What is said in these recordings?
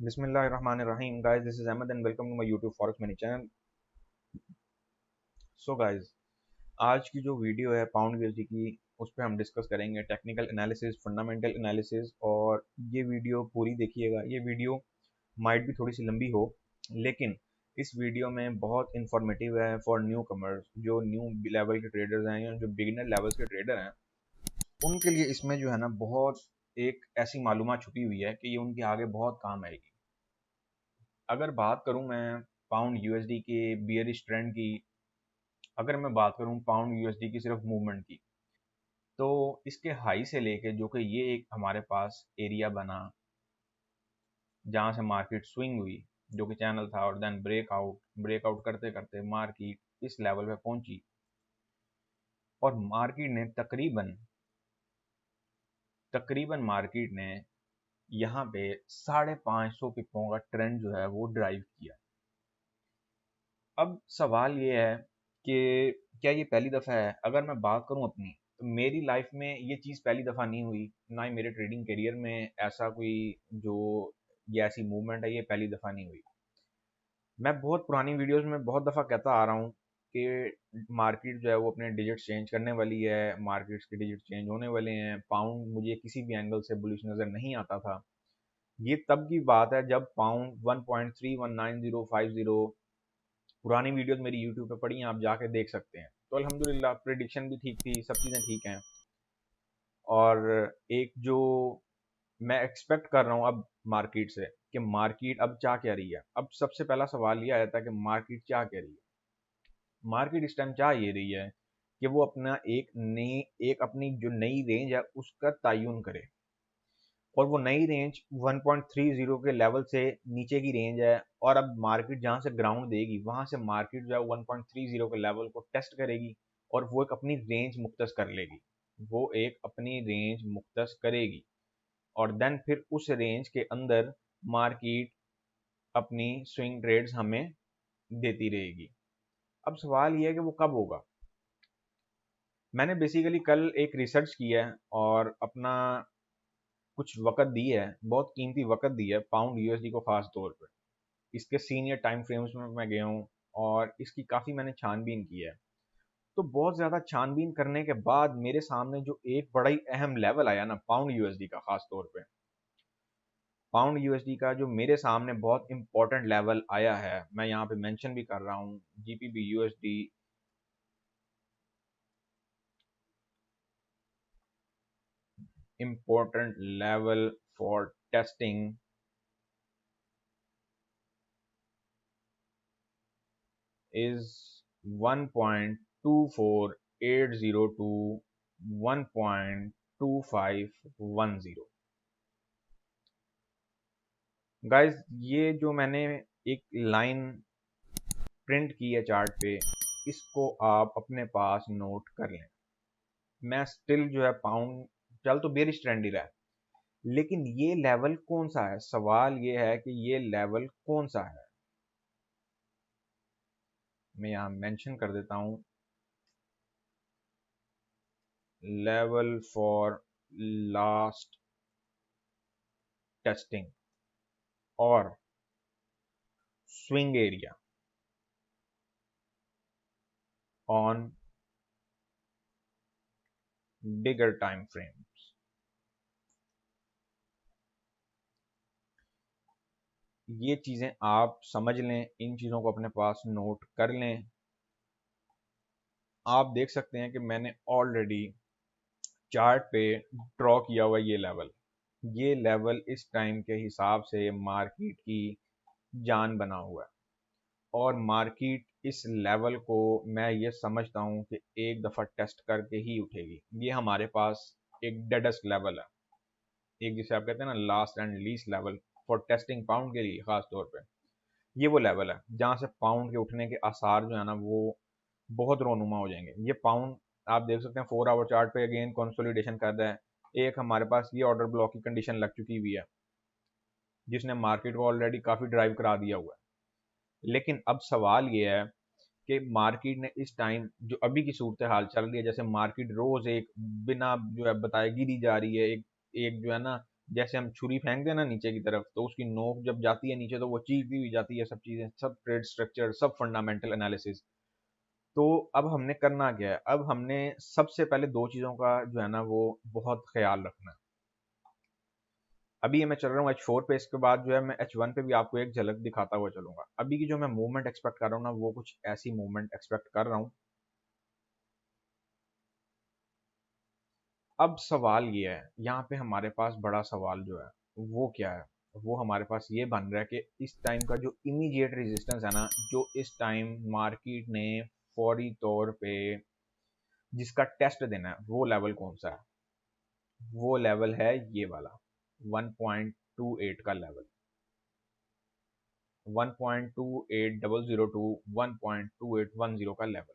Bismillahirrahmanirrahim. Guys, this is Ahmed and welcome to my YouTube Forex Money channel. So guys, आज की जो video है pound USD की, उस पर हम डिस्कस करेंगे टेक्निकल एनालिसिस, फंडामेंटल एनालिसिस। और ये वीडियो पूरी देखिएगा। ये वीडियो माइट भी थोड़ी सी लंबी हो, लेकिन इस वीडियो में बहुत इंफॉर्मेटिव है फॉर न्यू कमर्स, जो न्यू लेवल के ट्रेडर्स हैं या जो बिगिनर लेवल्स के ट्रेडर हैं, उनके लिए इसमें जो है ना बहुत एक ऐसी मालूमात छुपी हुई है कि ये उनके आगे बहुत काम आएगी। अगर बात करूं मैं पाउंड यूएसडी के बियरिश ट्रेंड की, अगर मैं बात करूं पाउंड यूएसडी की सिर्फ मूवमेंट की, तो इसके हाई से लेके जो कि ये एक हमारे पास एरिया बना जहां से मार्केट स्विंग हुई, जो कि चैनल था, और देन ब्रेकआउट करते करते मार्केट इस लेवल पे पहुंची और मार्केट ने तकरीबन तकरीबन मार्केट ने यहाँ पे 550 पिपों का ट्रेंड जो है वो ड्राइव किया। अब सवाल ये है कि क्या ये पहली दफ़ा है? अगर मैं बात करूं अपनी, तो मेरी लाइफ में ये चीज़ पहली दफ़ा नहीं हुई, ना ही मेरे ट्रेडिंग करियर में ऐसा कोई जो ये ऐसी मूवमेंट है, ये पहली दफ़ा नहीं हुई। मैं बहुत पुरानी वीडियोस में बहुत दफ़ा कहता आ रहा हूँ कि मार्केट जो है वो अपने डिजिट्स चेंज करने वाली है, मार्केट्स के डिजिट चेंज होने वाले हैं। पाउंड मुझे किसी भी एंगल से बुलिश नज़र नहीं आता था। ये तब की बात है जब पाउंड 1.319050, पुरानी वीडियोस मेरी यूट्यूब पे पड़ी हैं, आप जाके देख सकते हैं। तो अल्हम्दुलिल्लाह प्रिडिक्शन भी ठीक थी, सब चीज़ें ठीक हैं। और एक जो मैं एक्सपेक्ट कर रहा हूँ अब मार्केट से, कि मार्केट अब चाह क्या रही है। अब सबसे पहला सवाल ये आया था कि मार्केट चाह क्या रही है। मार्केट इस टाइम चाह ये रही है कि वो अपना एक अपनी जो नई रेंज है उसका तयन करे, और वो नई रेंज 1.30 के लेवल से नीचे की रेंज है। और अब मार्केट जहां से ग्राउंड देगी, वहां से मार्केट जो है 1.30 के लेवल को टेस्ट करेगी और वो एक अपनी रेंज मुख्तस कर लेगी। वो एक अपनी रेंज मुख्तस करेगी और देन फिर उस रेंज के अंदर मार्केट अपनी स्विंग ट्रेड्स हमें देती रहेगी। अब सवाल ये है कि वो कब होगा। मैंने बेसिकली कल एक रिसर्च किया है और अपना कुछ वक़्त दी है, बहुत कीमती वक़्त दी है पाउंड यूएसडी को, ख़ास तौर पे इसके सीनियर टाइम फ्रेम्स में मैं गया हूँ और इसकी काफ़ी मैंने छानबीन की है। तो बहुत ज़्यादा छानबीन करने के बाद मेरे सामने जो एक बड़ा ही अहम लेवल आया ना पाउंड यूएसडी का, ख़ास तौर पे पाउंड यूएसडी का जो मेरे सामने बहुत इंपॉर्टेंट लेवल आया है, मैं यहाँ पे मेंशन भी कर रहा हूँ। GPB USD important level for testing is 1.24802 to 1.2510। Guys, ये जो मैंने एक लाइन प्रिंट की है चार्ट पे, इसको आप अपने पास नोट कर लें। मैं स्टिल जो है पाउंड चल तो बेरिश ट्रेंड ही रहा है, लेकिन ये लेवल कौन सा है? सवाल ये है कि ये लेवल कौन सा है। मैं यहाँ मेंशन कर देता हूँ, लेवल फॉर लास्ट टेस्टिंग और swing area on bigger time frames. ये चीजें आप समझ लें, इन चीजों को अपने पास नोट कर लें। आप देख सकते हैं कि मैंने ऑलरेडी चार्ट पे ड्रॉ किया हुआ ये लेवल इस टाइम के हिसाब से मार्केट की जान बना हुआ है। और मार्केट इस लेवल को मैं ये समझता हूँ कि एक दफ़ा टेस्ट करके ही उठेगी। ये हमारे पास एक डेडेस्ट लेवल है, एक जिसे आप कहते हैं ना last and least level for testing pound के लिए, खास तौर पे ये वो लेवल है जहाँ से पाउंड के उठने के आसार जो है ना वो बहुत रोनुमा हो जाएंगे। ये पाउंड आप देख सकते हैं 4 आवर चार्ट पे अगेन कंसोलिडेशन कर रहा है। एक हमारे पास ये ऑर्डर ब्लॉक की कंडीशन लग चुकी हुई है, जिसने मार्केट को ऑलरेडी काफ़ी ड्राइव करा दिया हुआ है। लेकिन अब सवाल ये है कि मार्केट ने इस टाइम जो अभी की सूरत हाल चल रही है, जैसे मार्केट रोज एक बिना जो है बताए गिरी जा रही है, एक एक जो है ना जैसे हम छुरी फेंक देना नीचे की तरफ, तो उसकी नोक जब जाती है नीचे तो वो चीखती हुई जाती है, सब चीजें, सब ट्रेड स्ट्रक्चर, सब फंडामेंटल एनालिसिस। तो अब हमने करना क्या है, अब हमने सबसे पहले दो चीजों का जो है ना वो बहुत ख्याल रखना है। अभी ये मैं चल रहा हूँ H4 पे, इसके बाद जो है मैं H1 पे भी आपको एक झलक दिखाता हुआ चलूंगा। अभी की जो मैं मूवमेंट एक्सपेक्ट कर रहा हूँ ना, वो कुछ ऐसी मूवमेंट एक्सपेक्ट कर रहा हूँ। अब सवाल ये है, यहाँ पे हमारे पास बड़ा सवाल जो है वो क्या है, वो हमारे पास ये बन रहा है कि इस टाइम का जो इमीडिएट रेजिस्टेंस है ना, जो इस टाइम मार्केट ने फौरी तौर पे जिसका टेस्ट देना है, वो लेवल कौन सा है? वो लेवल है ये वाला 1.28 का लेवल, 1.28002 टू 1.2810 का लेवल।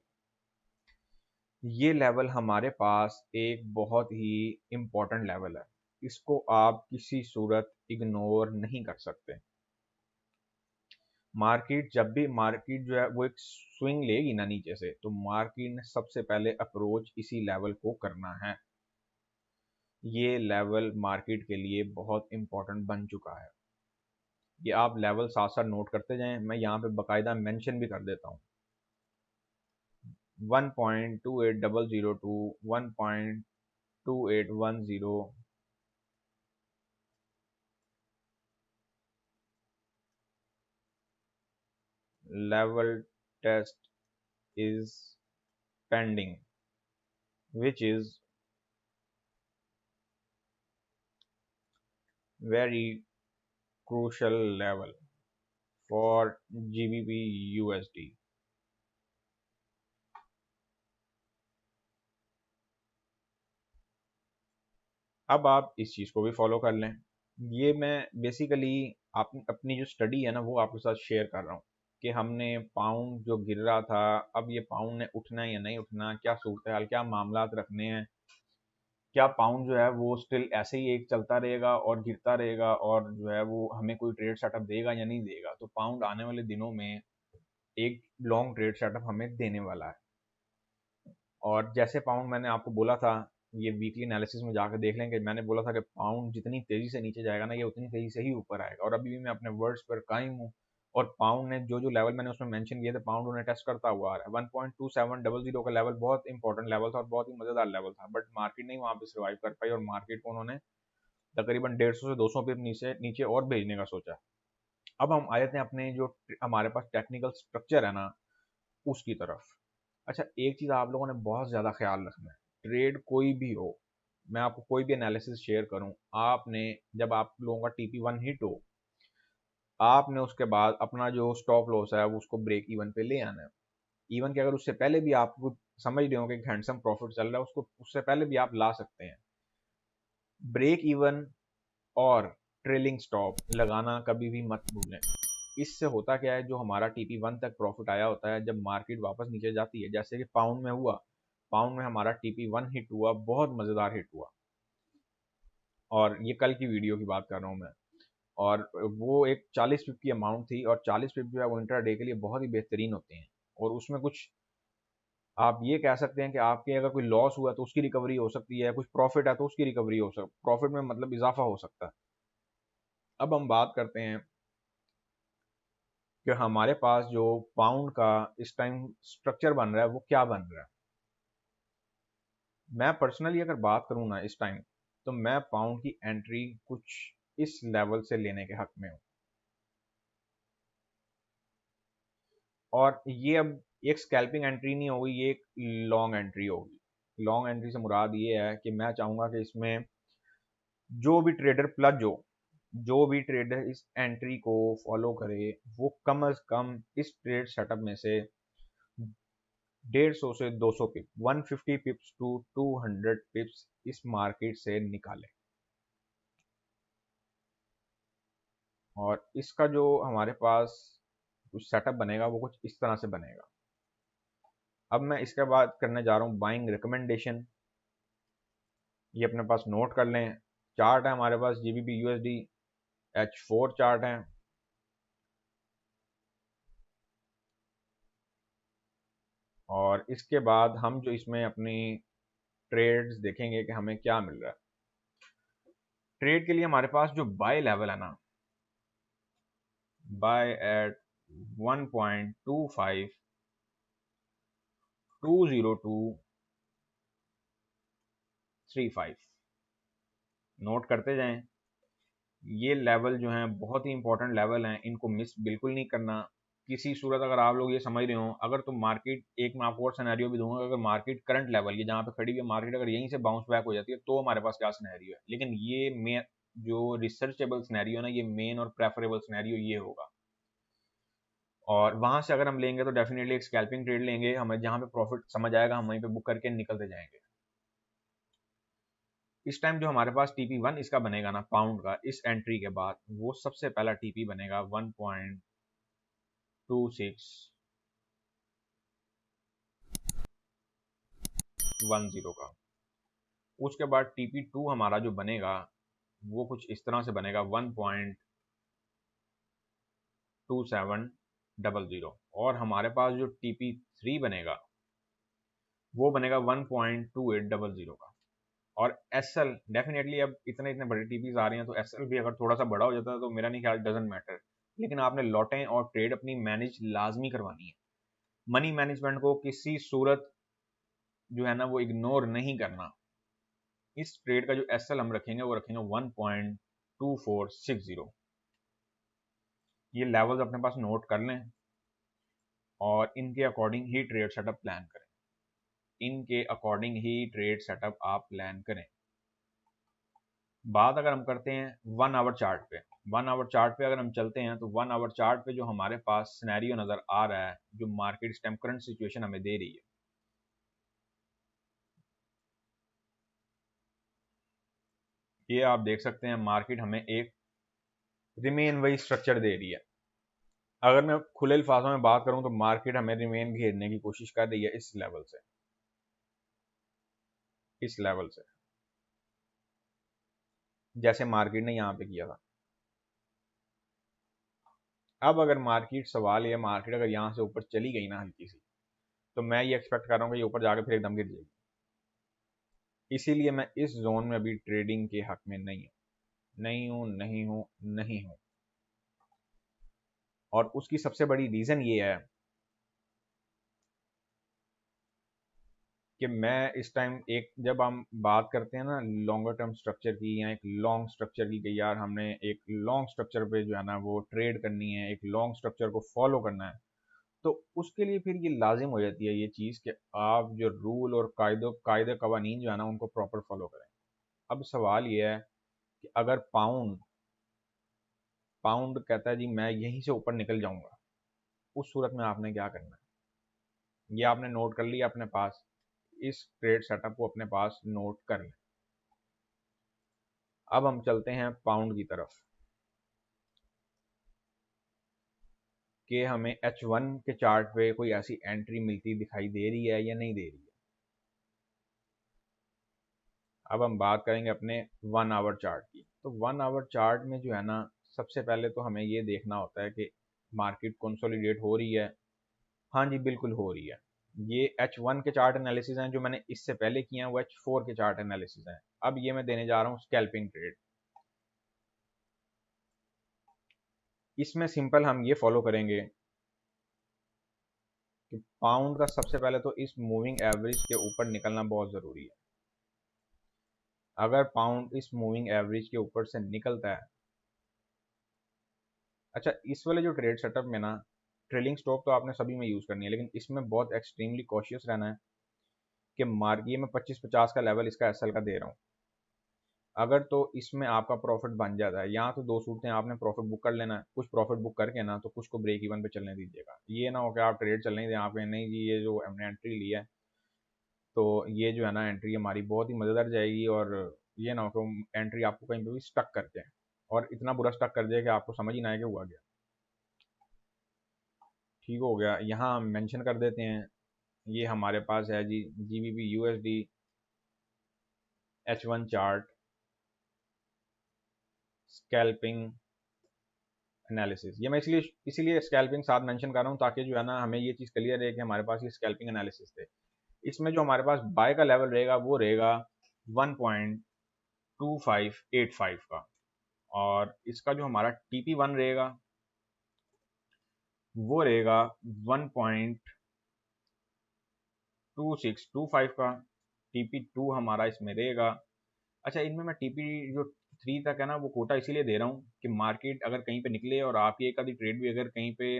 ये लेवल हमारे पास एक बहुत ही इम्पोर्टेंट लेवल है, इसको आप किसी सूरत इग्नोर नहीं कर सकते। मार्केट जब भी मार्केट जो है वो एक स्विंग लेगी ना नीचे से, तो मार्केट ने सबसे पहले अप्रोच इसी लेवल को करना है। ये लेवल मार्केट के लिए बहुत इंपॉर्टेंट बन चुका है। ये आप लेवल साथ साथ नोट करते जाएं, मैं यहाँ पे बकायदा मेंशन भी कर देता हूँ। 1.2800 to 1.2810 level test is pending, which is very crucial level for GBP USD। अब आप इस चीज़ को भी फॉलो कर लें। ये मैं बेसिकली आप अपनी जो स्टडी है ना वो आपके साथ शेयर कर रहा हूँ कि हमने पाउंड जो गिर रहा था, अब ये पाउंड ने उठना है या नहीं उठना, क्या सूरत हाल, क्या मामलात रखने हैं, क्या पाउंड जो है वो स्टिल ऐसे ही एक चलता रहेगा और गिरता रहेगा, और जो है वो हमें कोई ट्रेड सेटअप देगा या नहीं देगा। तो पाउंड आने वाले दिनों में एक लॉन्ग ट्रेड सेटअप हमें देने वाला है। और जैसे पाउंड, मैंने आपको बोला था, ये वीकली एनालिसिस में जाकर देख लेंगे, मैंने बोला था कि पाउंड जितनी तेजी से नीचे जाएगा ना, ये उतनी तेजी से ही ऊपर आएगा, और अभी भी मैं अपने वर्ड्स पर कायम हूँ। और पाउंड ने जो जो लेवल मैंने उसमें मेंशन किए थे, पाउंड उन्हें टेस्ट करता हुआ आ रहा है। 1.2700 का लेवल बहुत इंपॉर्टेंट लेवल था और बहुत ही मजेदार लेवल था, बट मार्केट नहीं वहां पे सर्वाइव कर पाई, और मार्केट को उन्होंने तकरीबन 150 से 200 पिप नीचे नीचे और भेजने का सोचा। अब हम आए थे अपने जो हमारे पास टेक्निकल स्ट्रक्चर है ना उसकी तरफ। अच्छा, एक चीज़ आप लोगों ने बहुत ज़्यादा ख्याल रखना है, ट्रेड कोई भी हो, मैं आपको कोई भी एनालिसिस शेयर करूं, आपने जब आप लोगों का TP1 हिट हो, आपने उसके बाद अपना जो स्टॉप लॉस है वो उसको ब्रेक इवन पे ले आना है। इवन कि अगर उससे पहले भी आप कुछ समझ रहे हो कि हैंडसम प्रॉफिट चल रहा है, उसको उससे पहले भी आप ला सकते हैं। ब्रेक इवन और ट्रेलिंग स्टॉप लगाना कभी भी मत भूलें। इससे होता क्या है, जो हमारा TP1 तक प्रॉफिट आया होता है, जब मार्केट वापस नीचे जाती है, जैसे कि पाउंड में हुआ, पाउंड में हमारा TP1 हिट हुआ, बहुत मजेदार हिट हुआ, और ये कल की वीडियो की बात कर रहा हूँ मैं। और वो एक 40 पिप की अमाउंट थी, और 40 पिप जो है वो इंट्रा डे के लिए बहुत ही बेहतरीन होते हैं। और उसमें कुछ आप ये कह सकते हैं कि आपके अगर कोई लॉस हुआ तो उसकी रिकवरी हो सकती है, कुछ प्रॉफिट है तो उसकी रिकवरी हो सकती, प्रॉफिट में मतलब इजाफा हो सकता है। अब हम बात करते हैं कि हमारे पास जो पाउंड का इस टाइम स्ट्रक्चर बन रहा है वो क्या बन रहा है। मैं पर्सनली अगर बात करूं ना इस टाइम, तो मैं पाउंड की एंट्री कुछ इस लेवल से लेने के हक में हूं। और ये अब एक स्कैल्पिंग एंट्री नहीं होगी, ये एक लॉन्ग एंट्री होगी। लॉन्ग एंट्री से मुराद ये है कि मैं चाहूंगा कि इसमें जो भी ट्रेडर प्लस जो भी ट्रेडर इस एंट्री को फॉलो करे, वो कम अज कम इस ट्रेड सेटअप में से 150 से 200 पिप, 150 पिप्स टू 200 पिप्स इस मार्केट से निकाले। और इसका जो हमारे पास कुछ सेटअप बनेगा वो कुछ इस तरह से बनेगा। अब मैं इसके बाद करने जा रहा हूँ बाइंग रिकमेंडेशन। ये अपने पास नोट कर लें। चार्ट है हमारे पास GBP USD H4 चार्ट है, और इसके बाद हम जो इसमें अपनी ट्रेड्स देखेंगे कि हमें क्या मिल रहा है। ट्रेड के लिए हमारे पास जो बाय लेवल है ना, बाय एट 1.2520235 नोट करते जाएं। ये लेवल जो हैं बहुत ही इंपॉर्टेंट लेवल हैं, इनको मिस बिल्कुल नहीं करना किसी सूरत। अगर आप लोग ये समझ रहे हो, अगर तो मार्केट, एक मैं आपको और सिनेरियो भी दूंगा, अगर मार्केट करंट लेवल ये जहाँ पे खड़ी हुई मार्केट अगर यहीं से बाउंस बैक हो जाती है तो हमारे पास क्या सिनेरियो है, लेकिन ये मेन जो रिसर्चेबल सिनेरियो ना, ये मेन और प्रेफरेबल सिनेरियो ये होगा। और वहां से अगर हम लेंगे तो डेफिनेटली एक स्कैल्पिंग ट्रेड लेंगे, हमें जहां पे प्रॉफिट समझ आएगा हम वहीं पे बुक करके निकलते जाएंगे। इस टाइम जो हमारे पास TP1 इसका बनेगा ना पाउंड का, इस एंट्री के बाद वो सबसे पहला TP बनेगा 1.2610 का। उसके बाद TP2 हमारा जो बनेगा वो कुछ इस तरह से बनेगा 1.2700, और हमारे पास जो TP3 बनेगा वो बनेगा 1.2800 का। और SL डेफिनेटली, अब इतने इतने बड़े टीपीज आ रहे हैं तो SL भी अगर थोड़ा सा बड़ा हो जाता है तो मेरा नहीं ख्याल, डजेंट मैटर, लेकिन आपने लॉटें और ट्रेड अपनी मैनेज लाजमी करवानी है। मनी मैनेजमेंट को किसी सूरत जो है ना वो इग्नोर नहीं करना। इस ट्रेड का जो SL हम रखेंगे वो रखेंगे 1.2460। ये लेवल्स अपने पास नोट कर लें और इनके अकॉर्डिंग ही ट्रेड सेटअप प्लान करें। इनके अकॉर्डिंग ही ट्रेड सेटअप आप प्लान करें। बात अगर हम करते हैं 1 आवर चार्ट पे, 1 आवर चार्ट पे अगर हम चलते हैं तो 1 आवर चार्ट पे जो हमारे पास सिनेरियो नजर आ रहा है, जो मार्केट इस टाइम करंट सिचुएशन हमें दे रही है, ये आप देख सकते हैं मार्केट हमें एक रिमेन वही स्ट्रक्चर दे रही है। अगर मैं खुले अल्फाजों में बात करूं तो मार्केट हमें रिमेन घेरने की कोशिश कर रही है इस लेवल से, इस लेवल से, जैसे मार्केट ने यहां पे किया था। अब अगर मार्केट, सवाल ये, मार्केट अगर यहां से ऊपर चली गई ना हल्की सी, तो मैं ये एक्सपेक्ट कर रहा हूँ कि ये ऊपर जाके फिर एकदम गिर जाएगी। इसीलिए मैं इस जोन में अभी ट्रेडिंग के हक में नहीं हूं, नहीं हूं, नहीं हूं, नहीं हूं। और उसकी सबसे बड़ी रीजन ये है कि मैं इस टाइम, एक जब हम बात करते हैं ना लॉन्गर टर्म स्ट्रक्चर की या एक लॉन्ग स्ट्रक्चर की, कि यार हमने एक लॉन्ग स्ट्रक्चर पे जो है ना वो ट्रेड करनी है, एक लॉन्ग स्ट्रक्चर को फॉलो करना है, तो उसके लिए फिर ये लाजिम हो जाती है ये चीज़ कि आप जो रूल और कायदे कवानीन जो है ना उनको प्रॉपर फॉलो करें। अब सवाल ये है कि अगर पाउंड पाउंड कहता है जी मैं यहीं से ऊपर निकल जाऊंगा, उस सूरत में आपने क्या करना है, ये आपने नोट कर लिया अपने पास, इस ट्रेड सेटअप को अपने पास नोट कर लें। अब हम चलते हैं पाउंड की तरफ कि हमें H1 के चार्ट पे कोई ऐसी एंट्री मिलती दिखाई दे रही है या नहीं दे रही है। अब हम बात करेंगे अपने 1 आवर चार्ट की। तो 1 आवर चार्ट में जो है ना, सबसे पहले तो हमें ये देखना होता है कि मार्केट कंसोलिडेट हो रही है। हाँ जी, बिल्कुल हो रही है। ये H1 के चार्ट एनालिसिस हैं, जो मैंने इससे पहले किए हैं वो H4 के चार्ट एनालिसिस हैं। अब ये मैं देने जा रहा हूँ स्कैल्पिंग ट्रेड। इसमें सिंपल हम ये फॉलो करेंगे कि पाउंड का सबसे पहले तो इस मूविंग एवरेज के ऊपर निकलना बहुत ज़रूरी है। अगर पाउंड इस मूविंग एवरेज के ऊपर से निकलता है, अच्छा इस वाले जो ट्रेड सेटअप में ना, ट्रेलिंग स्टॉक तो आपने सभी में यूज़ करनी है, लेकिन इसमें बहुत एक्सट्रीमली कॉशियस रहना है कि मार्केट में 25-50 का लेवल इसका SL का दे रहा हूँ। अगर तो इसमें आपका प्रॉफिट बन जाता है, यहाँ तो दो सूरतें, आपने प्रॉफिट बुक कर लेना है, कुछ प्रॉफिट बुक करके ना तो कुछ को ब्रेक इवन पे चलने दीजिएगा। ये ना हो कि आप ट्रेड चलने दें, आप नहीं जी ये जो हमने एंट्री ली है तो ये जो है ना एंट्री हमारी बहुत ही मज़ेदार जाएगी, और ये ना हो कि एंट्री आपको कहीं पे भी स्टक करते हैं और इतना बुरा स्टक कर जाए कि आपको समझ ही ना आए कि हुआ गया। ठीक हो गया, यहाँ हम मेंशन कर देते हैं, ये हमारे पास है जी GBP USD H1 chart scalping analysis. ये मैं इसलिए इसीलिए स्कैल्पिंग साथ मेंशन कर रहा हूँ ताकि जो है ना हमें ये चीज़ क्लियर है कि हमारे पास ये स्कैल्पिंग एनालिसिस थे। इसमें जो हमारे पास बाय का लेवल रहेगा वो रहेगा 1.2700। 2585 का। और इसका जो हमारा TP1 रहेगा वो रहेगा 1.2625 का। TP2 हमारा इसमें रहेगा। अच्छा, इनमें मैं TP जो 3 तक है ना वो कोटा इसीलिए दे रहा हूँ कि मार्केट अगर कहीं पे निकले और आपकी एक आधी ट्रेड भी अगर कहीं पे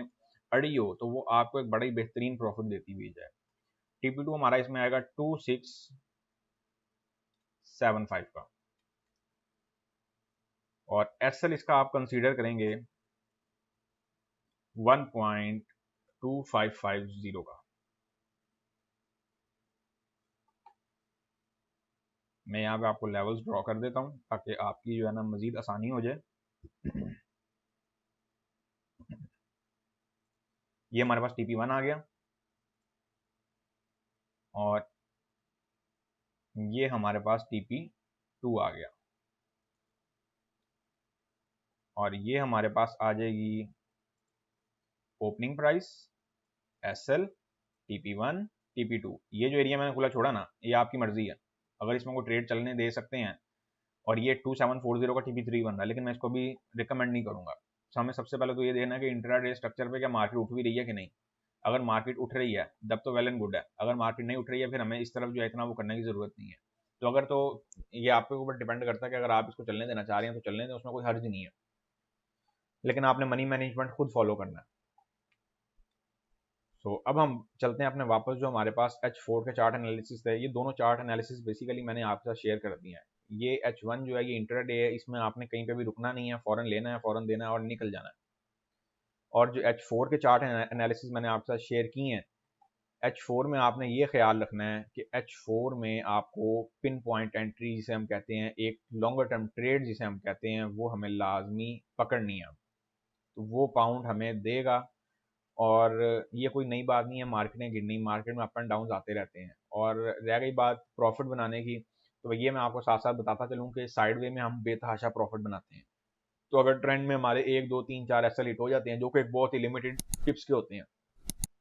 अड़ी हो तो वो आपको एक बड़ा ही बेहतरीन प्रॉफिट देती हुई जाए। TP2 हमारा इसमें आएगा 2675 का। और SL इसका आप कंसीडर करेंगे 1.2550 का। मैं यहाँ पे आपको लेवल्स ड्रॉ कर देता हूँ ताकि आपकी जो है ना मजीद आसानी हो जाए। ये हमारे पास TP1 आ गया और ये हमारे पास TP2 आ गया और ये हमारे पास आ जाएगी opening price, SL, TP1, TP2। ये जो एरिया मैंने खुला छोड़ा ना ये आपकी मर्जी है, अगर इसमें कोई ट्रेड चलने दे सकते हैं। और ये 2740 का TP3 बन रहा है लेकिन मैं इसको भी रिकमेंड नहीं करूंगा। तो हमें सबसे पहले तो ये देखना है कि इंट्राडे स्ट्रक्चर पे क्या मार्केट उठ भी रही है कि नहीं। अगर मार्केट उठ रही है तब तो वेल एंड गुड है, अगर मार्केट नहीं उठ रही है फिर हमें इस तरफ जो है इतना वो करने की जरूरत नहीं है। तो अगर तो ये आपके ऊपर डिपेंड करता है कि अगर आप इसको चलने देना चाह रहे हैं तो चलने दें, उसमें कोई हर्ज नहीं है, लेकिन आपने मनी मैनेजमेंट खुद फॉलो करना है। अब हम चलते हैं अपने वापस जो हमारे पास H4 के चार्ट एनालिसिस थे। ये दोनों चार्ट एनालिसिस बेसिकली मैंने आपके साथ शेयर कर दिए हैं। ये H1 जो है ये इंट्राडे है, इसमें आपने कहीं पे भी रुकना नहीं है, फौरन लेना है, फौरन देना है और निकल जाना है। और जो H4 के चार्ट एनालिसिस मैंने आपके साथ शेयर किए हैं, H4 में आपने ये ख्याल रखना है कि H4 में आपको पिन पॉइंट एंट्री जिसे हम कहते हैं, एक लॉन्गर टर्म ट्रेड जिसे हम कहते हैं, वो हमें लाजमी पकड़नी है। तो वो पाउंड हमें देगा। और ये कोई नई बात नहीं है, मार्केटें गिरनी, मार्केट में अप एंड डाउन आते रहते हैं। और रह गई बात प्रॉफिट बनाने की, तो ये मैं आपको साथ साथ बताता चलूँ कि साइड वे में हम बेतहाशा प्रॉफिट बनाते हैं। तो अगर ट्रेंड में हमारे 1 2 3 4 SL हिट हो जाते हैं जो कि एक बहुत ही लिमिटेड टिप्स के होते हैं,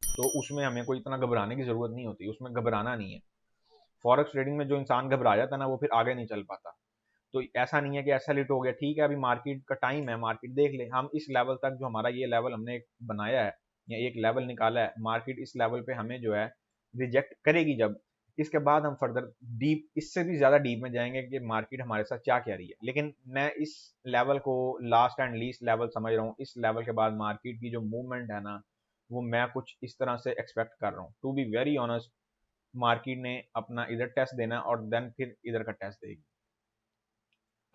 तो उसमें हमें कोई इतना घबराने की जरूरत नहीं होती, उसमें घबराना नहीं है। फॉरेक्स ट्रेडिंग में जो इंसान घबरा जाता है ना वो फिर आगे नहीं चल पाता। तो ऐसा नहीं है कि SL हिट हो गया ठीक है अभी मार्केट का टाइम है, मार्केट देख ले, हम इस लेवल तक जो हमारा ये लेवल हमने एक बनाया है या एक लेवल निकाला है, मार्केट इस लेवल पे हमें जो है रिजेक्ट करेगी जब, इसके बाद हम फर्दर डीप, इससे भी ज्यादा डीप में जाएंगे कि मार्केट हमारे साथ क्या कह रही है। लेकिन मैं इस लेवल को लास्ट एंड लीस्ट लेवल समझ रहा हूँ। इस लेवल के बाद मार्केट की जो मूवमेंट है ना वो मैं कुछ इस तरह से एक्सपेक्ट कर रहा हूँ। To be very honest, market ने अपना इधर टेस्ट देना और देन फिर इधर का टेस्ट देगी।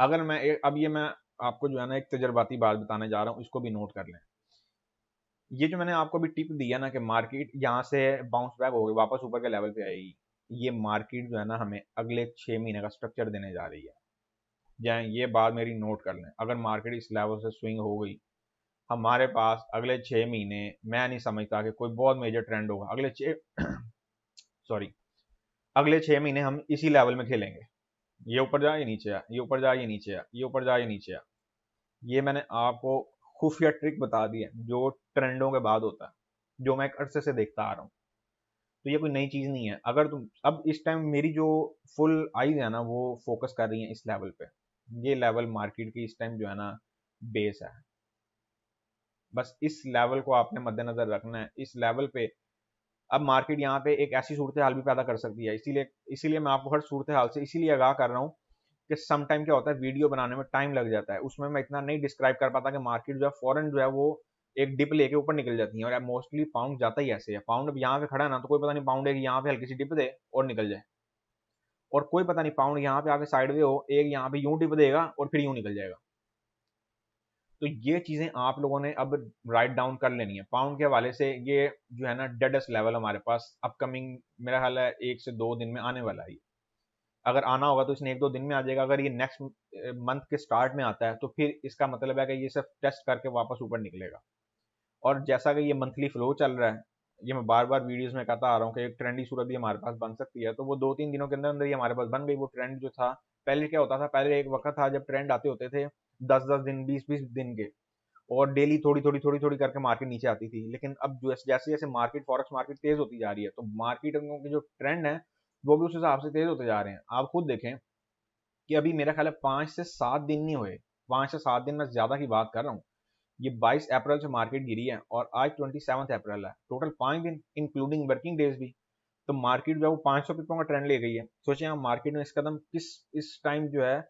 अगर मैं अब ये मैं आपको जो है ना एक तजर्बाती बात बताने जा रहा हूँ, इसको भी नोट कर लें। ये जो मैंने आपको अभी टिप दिया ना कि मार्केट यहाँ से बाउंस बैक होगी, वापस ऊपर के लेवल पे आएगी, ये मार्केट जो है ना हमें अगले 6 महीने का स्ट्रक्चर देने जा रही है। जाए ये बात मेरी नोट कर लें, अगर मार्केट इस लेवल से स्विंग हो गई, हमारे पास अगले 6 महीने मैं नहीं समझता कि कोई बहुत मेजर ट्रेंड होगा। अगले 6 सॉरी अगले 6 महीने हम इसी लेवल में खेलेंगे। ये ऊपर जाए ये नीचे आ, ये ऊपर जाए ये नीचे आ, ये ऊपर जाए ये नीचे आ। ये मैंने आपको खुफिया ट्रिक बता दी है जो ट्रेंडों के बाद होता है, जो मैं एक अरसे से देखता आ रहा हूँ। तो ये कोई नई चीज नहीं है। अगर तुम अब इस टाइम मेरी जो फुल आईज है ना वो फोकस कर रही है इस लेवल पे, ये लेवल मार्केट की इस टाइम जो है ना बेस है। बस इस लेवल को आपने मद्देनजर रखना है। इस लेवल पे अब मार्केट यहाँ पे एक ऐसी सूरत हाल भी पैदा कर सकती है, इसीलिए इसीलिए मैं आपको हर सूरत हाल से इसीलिए आगाह कर रहा हूँ कि सम टाइम क्या होता है वीडियो बनाने में टाइम लग जाता है, उसमें मैं इतना नहीं डिस्क्राइब कर पाता कि मार्केट जो है फॉरन जो है वो एक डिप लेके ऊपर निकल जाती है। और मोस्टली पाउंड जाता ही ऐसे है, पाउंड अब यहाँ पे खड़ा है ना तो कोई पता नहीं पाउंड एक यहाँ पे हल्की सी डिप दे और निकल जाए, और कोई पता नहीं पाउंड यहाँ पे आके साइड वे हो, एक यहाँ पे यूं डिप देगा और फिर यूं निकल जाएगा। तो ये चीजें आप लोगों ने अब राइट डाउन कर लेनी है पाउंड के हवाले से। ये जो है ना डेडेस्ट लेवल हमारे पास अपकमिंग मेरा ख्याल है 1 से 2 दिन में आने वाला है। अगर आना होगा तो इसने 1 2 दिन में आ जाएगा। अगर ये नेक्स्ट मंथ के स्टार्ट में आता है तो फिर इसका मतलब है कि ये सिर्फ टेस्ट करके वापस ऊपर निकलेगा। और जैसा कि ये मंथली फ्लो चल रहा है, ये मैं बार बार वीडियोस में कहता आ रहा हूँ कि एक ट्रेंडी सूरत भी हमारे पास बन सकती है, तो वो 2 3 दिनों के अंदर अंदर ही हमारे पास बन गई। वो ट्रेंड जो था पहले क्या होता था, पहले एक वक्त था जब ट्रेंड आते होते थे 10 10 दिन 20 20 दिन के, और डेली थोड़ी थोड़ी करके मार्केट नीचे आती थी। लेकिन अब जो जैसे जैसे मार्केट फॉरेक्स मार्केट तेज होती जा रही है तो मार्केट के जो ट्रेंड है वो भी उस हिसाब से तेज होते जा रहे हैं। आप खुद देखें कि अभी मेरा ख्याल है 5 से 7 दिन नहीं हुए, 5 से 7 दिन मैं ज़्यादा की बात कर रहा हूँ। ये 22 अप्रैल से मार्केट गिरी है और आज 27 अप्रैल है, टोटल 5 दिन इंक्लूडिंग वर्किंग डेज भी। तो मार्केट जो है वो 500 पिपों का ट्रेंड ले गई है। सोचें आप मार्केट में इस कदम किस इस टाइम जो है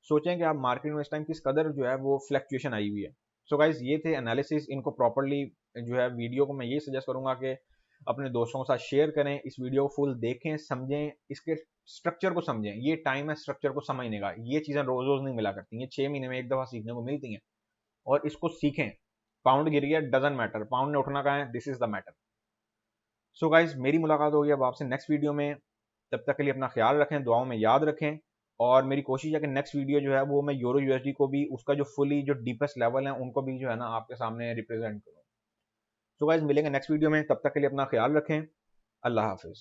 सोचें कि आप मार्केट में इस टाइम किस कदर जो है वो फ्लक्चुएशन आई हुई है। सो गाइज ये थे एनालिसिस, इनको प्रॉपरली जो है वीडियो को मैं ये सजेस्ट करूंगा कि अपने दोस्तों के साथ शेयर करें, इस वीडियो को फुल देखें, समझें, इसके स्ट्रक्चर को समझें। ये टाइम है स्ट्रक्चर को समझने का, ये चीज़ें रोज रोज नहीं मिला करती, ये 6 महीने में एक दफ़ा सीखने को मिलती हैं और इसको सीखें। पाउंड गिर गया डजंट मैटर, पाउंड ने उठना कहाँ है, this is the matter. So guys मेरी मुलाकात होगी अब आपसे नेक्स्ट वीडियो में, तब तक के लिए अपना ख्याल रखें, दुआओं में याद रखें। और मेरी कोशिश है कि नेक्स्ट वीडियो जो है वो मैं यूरो यूएसडी को भी उसका जो फुली जो डीपेस्ट लेवल है उनको भी जो है ना आपके सामने रिप्रेजेंट करूँ। सो गाइज मिलेंगे नेक्स्ट वीडियो में, तब तक के लिए अपना ख्याल रखें। अल्लाह हाफिज़।